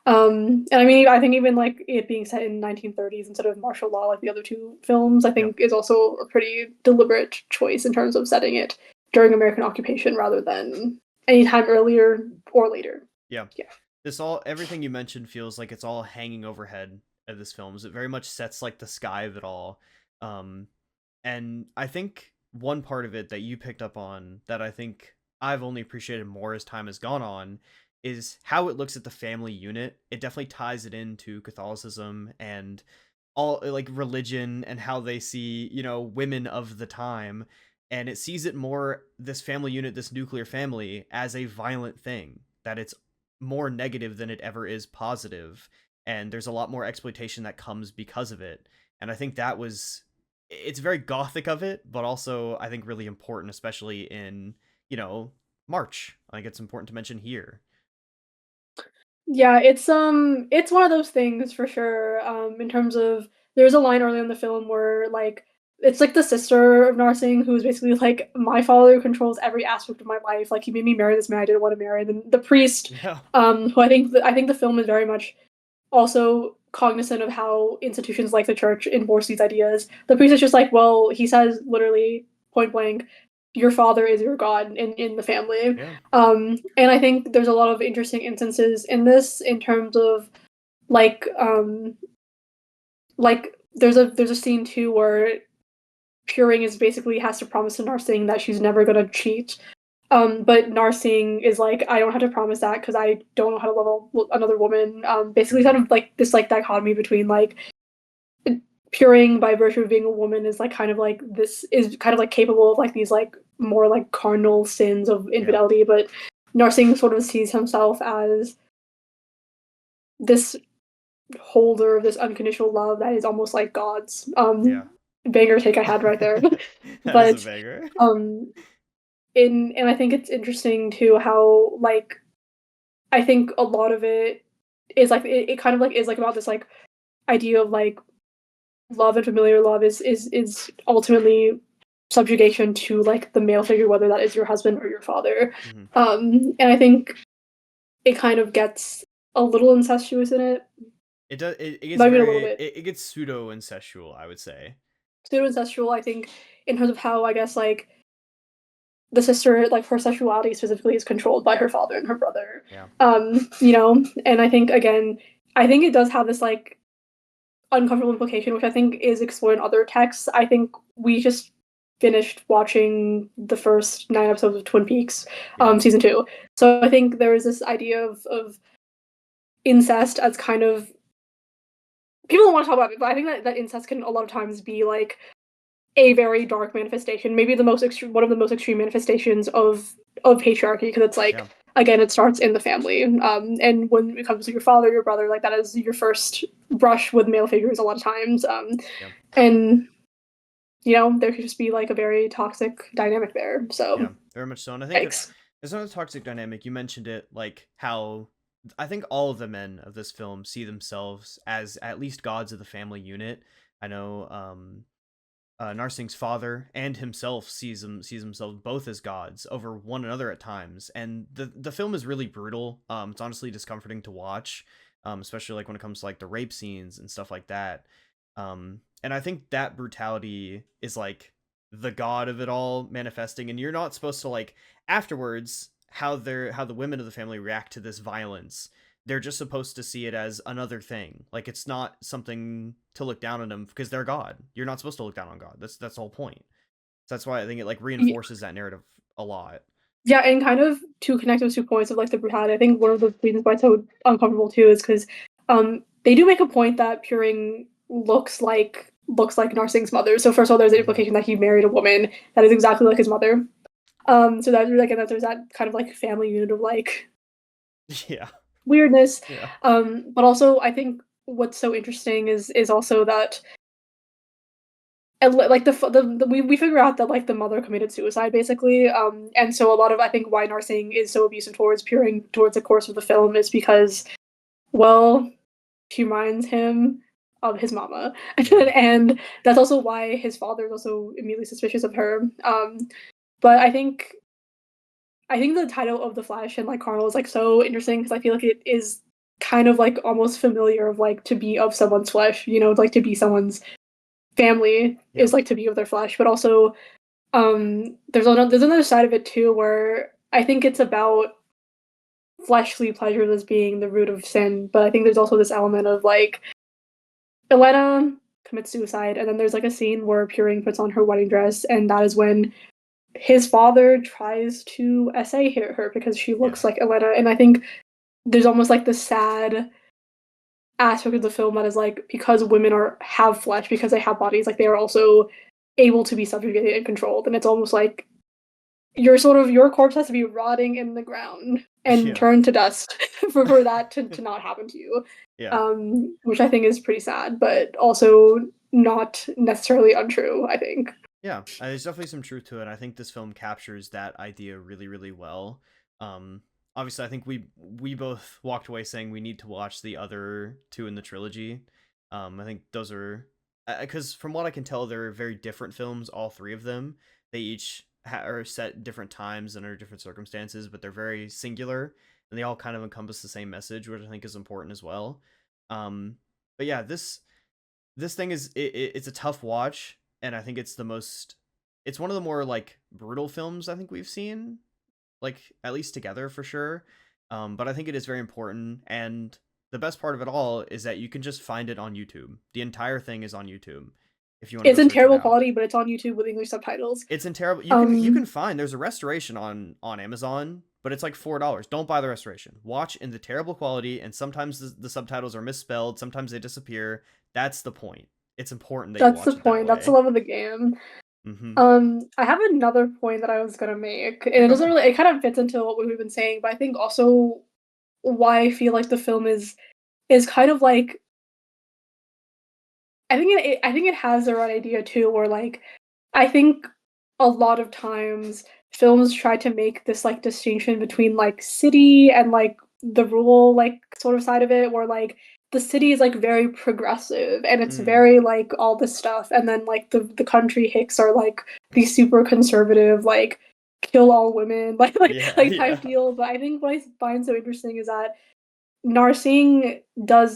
And I mean I think even like it being set in 1930s instead of martial law like the other two films I Yeah. think is also a pretty deliberate choice in terms of setting it during American occupation rather than any time earlier or later. Yeah. Yeah. This all everything you mentioned feels like it's all hanging overhead of this film. It very much sets like the sky of it all. Um and I think one part of it that you picked up on that I think I've only appreciated more as time has gone on is how it looks at the family unit. It definitely ties it into Catholicism and all like religion and how they see, women of the time. And it sees it more, this family unit, this nuclear family, as a violent thing, that it's more negative than it ever is positive. And there's a lot more exploitation that comes because of it. And I think it's very gothic of it, but also I think really important, especially in, you know, March. I think it's important to mention here. Yeah, it's one of those things for sure. In terms of there's a line early in the film where like it's like the sister of Narsing who's basically like my father controls every aspect of my life. Like he made me marry this man I didn't want to marry. And then the priest, Yeah. who I think the film is very much also cognizant of how institutions like the church enforce these ideas. The priest is just like, well, he says literally point blank, your father is your god in the family. Yeah. And I think there's a lot of interesting instances in this in terms of like like there's a scene too where Puring is basically has to promise to Narsing that she's never gonna cheat. But Narsing is like, I don't have to promise that because I don't know how to love another woman. Basically, kind Mhm. of like this like dichotomy between like Puring by virtue of being a woman is like kind of like this is kind of like capable of like these like more like carnal sins of Yeah. infidelity, but Narsing sort of sees himself as this holder of this unconditional love that is almost like God's. Yeah. Banger take I had right there. That is a But banger. um in and I think it's interesting too how like I think a lot of it is like it kind of like is like about this like idea of like love and familiar love is ultimately subjugation to like the male figure, whether that is your husband or your father. Mhm. And I think it kind of gets a little incestuous in it, It does. It gets but I mean a little very. bit It gets pseudo incestual, I would say. pseudo incestual. I think in terms of how I guess like the sister, like her sexuality specifically, is controlled by her father and her brother. Yeah. And I think again, I think it does have this like uncomfortable implication, which I think is explored in other texts. I think we just finished watching the first 9 episodes of Twin Peaks, Yeah. season two. So I think there is this idea of incest as kind of people don't want to talk about it, but I think that incest can a lot of times be like a very dark manifestation, maybe the most extreme, one of the most extreme manifestations of patriarchy, because it's like Yeah. again, it starts in the family, and when it comes to your father, your brother, like that is your first brush with male figures a lot of times, Yeah. and there could just be like a very toxic dynamic there. So, Yeah. Very much so. And I think yikes. there's another toxic dynamic. You mentioned it, like how I think all of the men of this film see themselves as at least gods of the family unit. I know Narsing's father and himself sees themselves both as gods over one another at times, and the film is really brutal. It's honestly discomforting to watch, especially like when it comes to like the rape scenes and stuff like that. And I think that brutality is like the god of it all manifesting, and you're not supposed to like afterwards how the women of the family react to this violence. They're just supposed to see it as another thing. Like it's not something to look down on them because they're God. You're not supposed to look down on God. That's the whole point. So that's why I think it like reinforces that narrative a lot. Yeah, and kind of to connect those 2 points of like the brutality, I think one of the reasons why it's so uncomfortable too is because they do make a point that Puring looks like Narsing's mother. So first of all, there's an Hmm. implication that he married a woman that is exactly like his mother. So that like and that there's that kind of like family unit of like Yeah. weirdness. Yeah. But also I think what's so interesting is also that and like we figure out that like the mother committed suicide basically, and so a lot of I think why Narsing is so abusive towards Puring towards the course of the film is because well she reminds him of his mama Yeah. and that's also why his father is also immediately suspicious of her. But I think the title of the Flash and like Karnal is like so interesting because I feel like it is kind of like almost familiar of like to be of someone's flesh, like to be someone's family Yeah. is like to be of their flesh, but also there's another side of it too where I think it's about fleshly pleasures as being the root of sin, but I think there's also this element of like Elena commits suicide, and then there's like a scene where Puring puts on her wedding dress, and that is when his father tries to essay her because she Yeah. looks like Elena, and I think there's almost like the sad aspect of the film that is like because women have flesh because they have bodies, like they are also able to be subjugated and controlled, and it's almost like your corpse has to be rotting in the ground and Yeah. turn to dust for that to not happen to you, Yeah. which I think is pretty sad, but also not necessarily untrue. I think. Yeah. There's definitely some truth to it. I think this film captures that idea really, really well. Um, Obviously, I think we both walked away saying we need to watch the other two in the trilogy. I think those are because from what I can tell, they're very different films. All three of them. They each are set different times and under different circumstances, but they're very singular and they all kind of encompass the same message, which I think is important as well. Um, but yeah, this thing it's a tough watch, and I think it's one of the more like brutal films I think we've seen, like at least together for sure. But I think it is very important, and the best part of it all is that you can just find it on YouTube. The entire thing is on YouTube. if you want to go It's in search it terrible out. quality, but it's on YouTube with English subtitles. It's in terrible. You can Um, find there's a restoration on Amazon, but it's like $4. Don't buy the restoration. Watch in the terrible quality, and sometimes the subtitles are misspelled. Sometimes they disappear. That's the point. It's important that you that's the watch it that point. That's the way. love of the game. Mm-hmm. I have another point that I was gonna make, and Yeah, it go doesn't ahead. really. It kind of fits into what we've been saying, but I think also why I feel like the film is kind of like I think it has the right idea too, where like I think a lot of times films try to make this like distinction between like city and like the rural like sort of side of it, where like the city is like very progressive and it's Mm. very like all this stuff, and then like the country hicks are like these super conservative like kill all women Yeah, like type yeah. deal. But I think what I find so interesting is that Narsing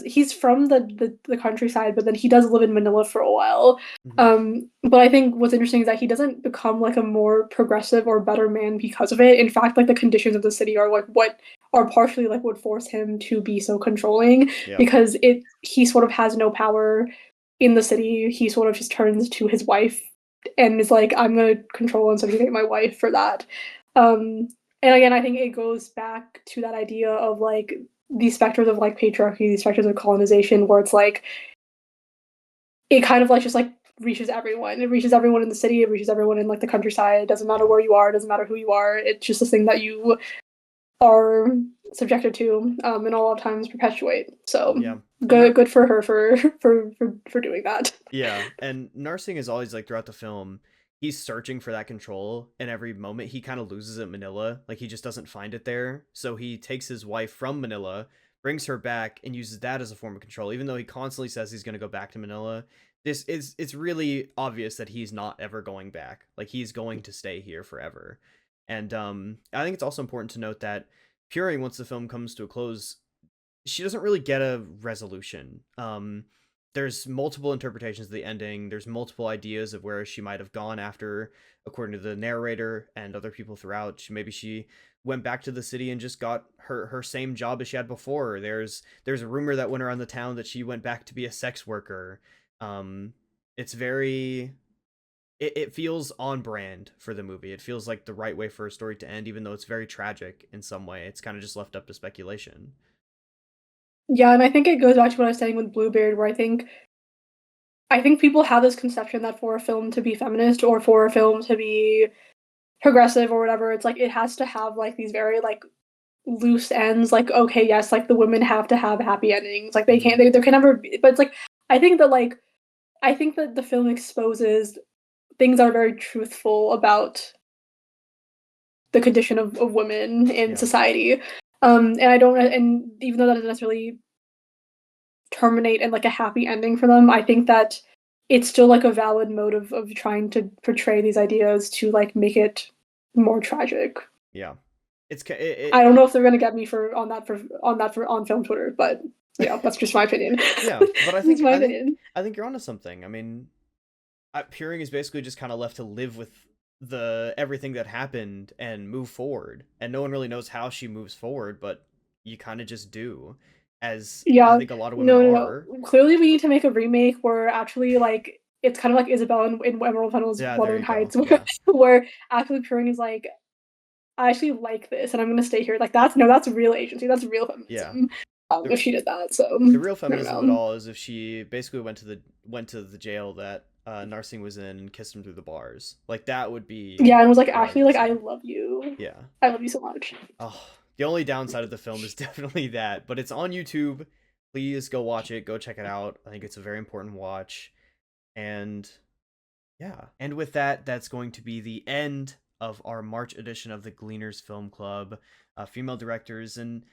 he's from the countryside, but then he does live in Manila for a while. Mm-hmm. But I think what's interesting is that he doesn't become like a more progressive or better man because of it. In fact, like the conditions of the city are like what are partially like would force him to be so controlling Yeah. because it he sort of has no power in the city. He sort of just turns to his wife and is like, I'm gonna control and subjugate my wife for that. Um, and again, I think it goes back to that idea of like these specters of like patriarchy, these specters of colonization, where it's like it kind of like just like reaches everyone. It reaches everyone in the city. It reaches everyone in like the countryside. It doesn't matter Yeah. where you are. It doesn't matter who you are. It's just this thing that you are subjected to, and a lot of times perpetuate. So Yeah. And good for her for doing that. yeah, and Narsing is always like throughout the film, he's searching for that control, and every moment he kind of loses it in Manila. Like he just doesn't find it there. So he takes his wife from Manila, brings her back, and uses that as a form of control. Even though he constantly says he's gonna go back to Manila, this is it's really obvious that he's not ever going back. Like he's going to stay here forever. And I think it's also important to note that Puri, once the film comes to a close, she doesn't really get a resolution. There's multiple interpretations of the ending. There's multiple ideas of where she might have gone after, according to the narrator and other people throughout. Maybe she went back to the city and just got her same job as she had before. There's a rumor that went around the town that she went back to be a sex worker. Um, it's very it feels on brand for the movie. It feels like the right way for a story to end, even though it's very tragic in some way. It's kind of just left up to speculation. Yeah, and I think it goes back to what I was saying with Bluebeard, where I think people have this conception that for a film to be feminist or for a film to be progressive or whatever, it's like it has to have like these very like loose ends. Like, okay, yes, like the women have to have happy endings. Like they Mm-hmm. can't, there can never be. But it's like I think that like I think that the film exposes things that are very truthful about the condition of women in Yeah. society. And I don't, and even though that doesn't necessarily terminate in like a happy ending for them, I think that it's still like a valid mode of trying to portray these ideas to like make it more tragic. Yeah. I don't know if they're gonna get me for on that for on film Twitter, but yeah, that's just my opinion. Yeah, but That's my opinion. I think you're onto something. I mean, Peering is basically just kind of left to live with the everything that happened and move forward, and no one really knows how she moves forward, but you kind of just do, as I Yeah, think a lot of women no, no, are. no. Clearly, we need to make a remake where actually like it's kind of like Isabel in Emerald Fennell's Yeah, there Wuthering you go. Heights, where Yeah, where actually Turing is like, I actually like this, and I'm gonna stay here. Like that's no, that's real agency. That's real yeah. feminism. If The she did that, so the real I don't feminism of it know. all is if she basically went to the jail that Narsing was in and kissed him through the bars. Like that would be Yeah, and was like what I actually would like say. I love you. Yeah. I love you so much. Oh, the only downside of the film is definitely that, but it's on YouTube. Please go watch it. Go check it out. I think it's a very important watch. And yeah. And with that, that's going to be the end of our March edition of the Gleaners Film Club, female directors. And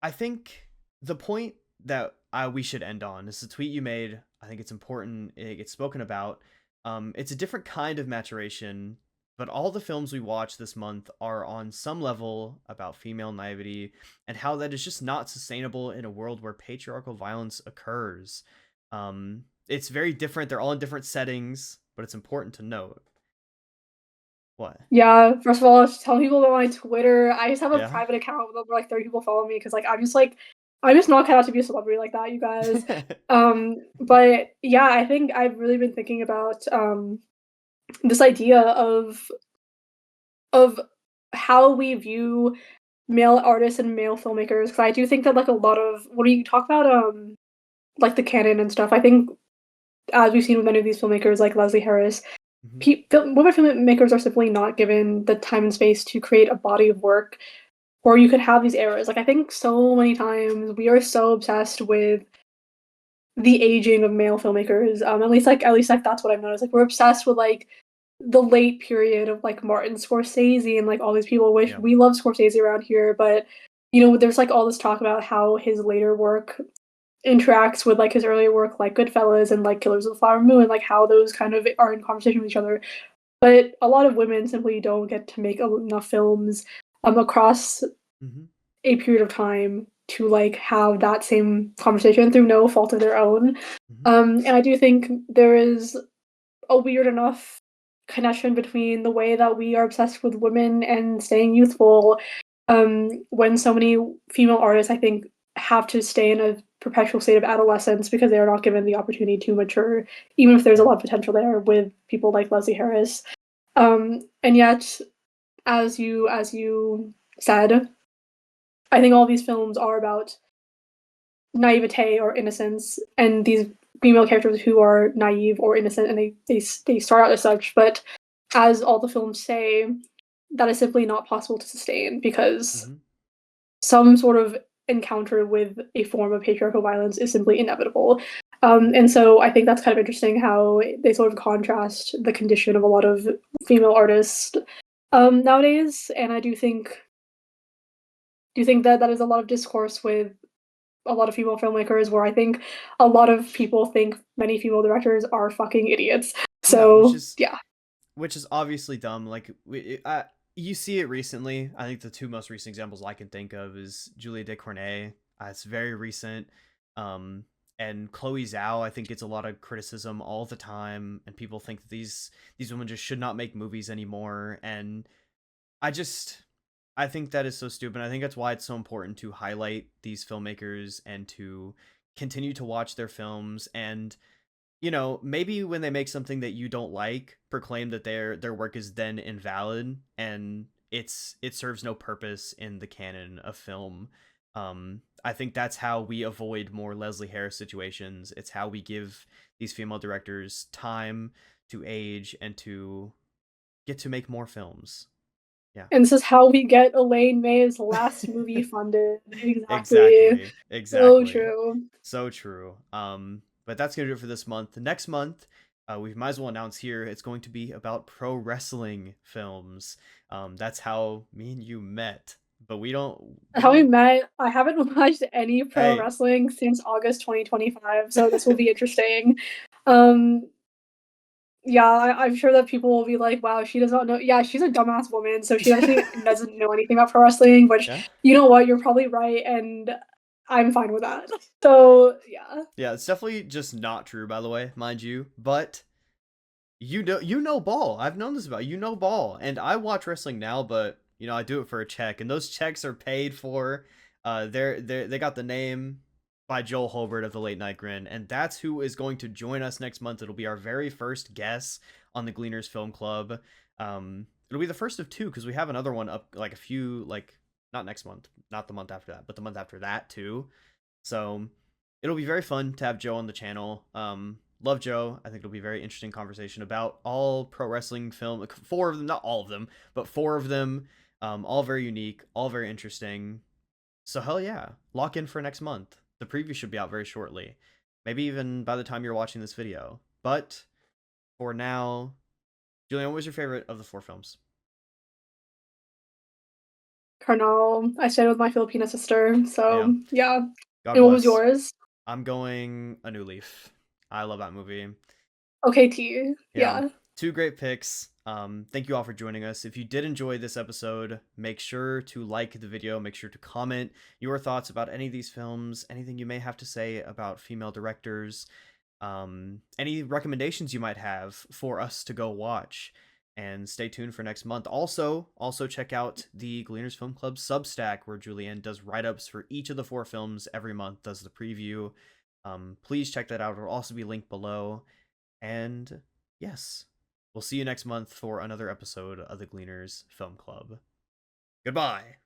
I think the point that we should end on is the tweet you made. I think it's important it gets spoken about. It's a different kind of maturation, but all the films we watch this month are on some level about female naivety and how that is just not sustainable in a world where patriarchal violence occurs. It's very different. They're all in different settings, but it's important to note. What? Yeah, first of all, I was telling people about my Twitter. I just have a Yeah? private account with over like 30 people follow me because like I'm just like I'm just not cut out to be a celebrity like that, you guys. But yeah, I think I've really been thinking about this idea of how we view male artists and male filmmakers. Because I do think that like a lot of when we talk about like the canon and stuff, I think as we've seen with many of these filmmakers like Leslie Harris, Hmm. women filmmakers are simply not given the time and space to create a body of work or you could have these eras. Like I think so many times we are so obsessed with the aging of male filmmakers. At least like that's what I've noticed. Like we're obsessed with like the late period of like Martin Scorsese and like all these people. Which Yeah. we love Scorsese around here, but there's like all this talk about how his later work interacts with like his earlier work, like Goodfellas and like Killers of the Flower Moon, like how those kind of are in conversation with each other. But a lot of women simply don't get to make enough films across Hmm. a period of time to like have that same conversation through no fault of their own. Hmm. And I do think there is a weird enough connection between the way that we are obsessed with women and staying youthful, when so many female artists, I think, have to stay in a perpetual state of adolescence because they are not given the opportunity to mature, even if there's a Yeah. lot of potential there with people like Leslie Harris. And yet, as you said, I think all these films are about naivete or innocence, and these female characters who are naive or innocent, and they start out as such. But as all the films say, that is simply not possible to sustain because Hmm. some sort of encounter with a form of patriarchal violence is simply inevitable. Yeah. And so I think that's kind of interesting how they sort of contrast the condition of a lot of female artists nowadays. And I do think that that is a lot of discourse with a lot of female filmmakers where I think a lot of people think many female directors are fucking idiots. Yeah, which So, is yeah. which is obviously dumb. Like you see it recently. I think the two most recent examples I can think of is Julia Decornay. It's very recent. Um, and Chloe Zhao, I think, gets a lot of criticism all the time, and people think that these women just should not make movies anymore. And I just I think that is so stupid. I think that's why it's so important to highlight these filmmakers and to continue to watch their films and maybe when they make something that you don't like, proclaim that their work is then invalid and it serves no purpose in the canon of film. I think that's how we avoid more Leslie Harris situations. It's how we give these female directors time to age and to get to make more films. Yeah. And this is how we get Elaine May's last movie funded. Exactly. Exactly. So Exactly. true. So true. But that's gonna do it for this month. Next month, we might as well announce here it's going to be about pro wrestling films. That's how me and you met. But we How we don't. met, I haven't watched any pro Hey, wrestling since August 2025, so this will be interesting. Um, yeah, I'm sure that people will be like, "Wow, she does not know." Yeah, she's a dumbass woman, so she obviously doesn't know anything about pro wrestling. Which, yeah, you know what, you're probably right, and I'm fine with that. So yeah, yeah. It's definitely just not true, by the way, mind you. But you know ball. I've known this about you. Know ball, and I watch wrestling now, but I do it for a check, and those checks are paid for. They got the name by Joel Holbert of the Late Night Grin, and that's who is going to join us next month. It'll be our very first guest on the Gleaners Film Club. It'll be the first of two because we have another one up, like a few, like not next month, not the month after that, but the month after that too. So it'll be very fun to have Joe on the channel. Love Joe. I think it'll be a very interesting conversation about all pro wrestling film. Like four of them, not all of them, but four of them. All very unique, all very interesting. So hell yeah, lock in for next month. The preview should be out very shortly. Maybe even by the time you're watching this video. But for now, Julian, what was your favorite of the four films? Karnal. I stayed with my Filipina sister, Yeah, so yeah. God And what was bless. yours? I'm going A New Leaf. I love that movie. Okay, T. Yeah, Yeah. two great picks. Thank you all for joining us. If you did enjoy this episode, make sure to like the video, make sure to comment your thoughts about any of these films, anything you may have to say about female directors, any recommendations you might have for us to go watch. and stay tuned for next month. Also check out the Gleaners Film Club Substack, where Julianne does write-ups for each of the 4 films every month, does the preview. Please check that out. It'll also be linked below. And yes, we'll see you next month for another episode of the Gleaners Film Club. Goodbye.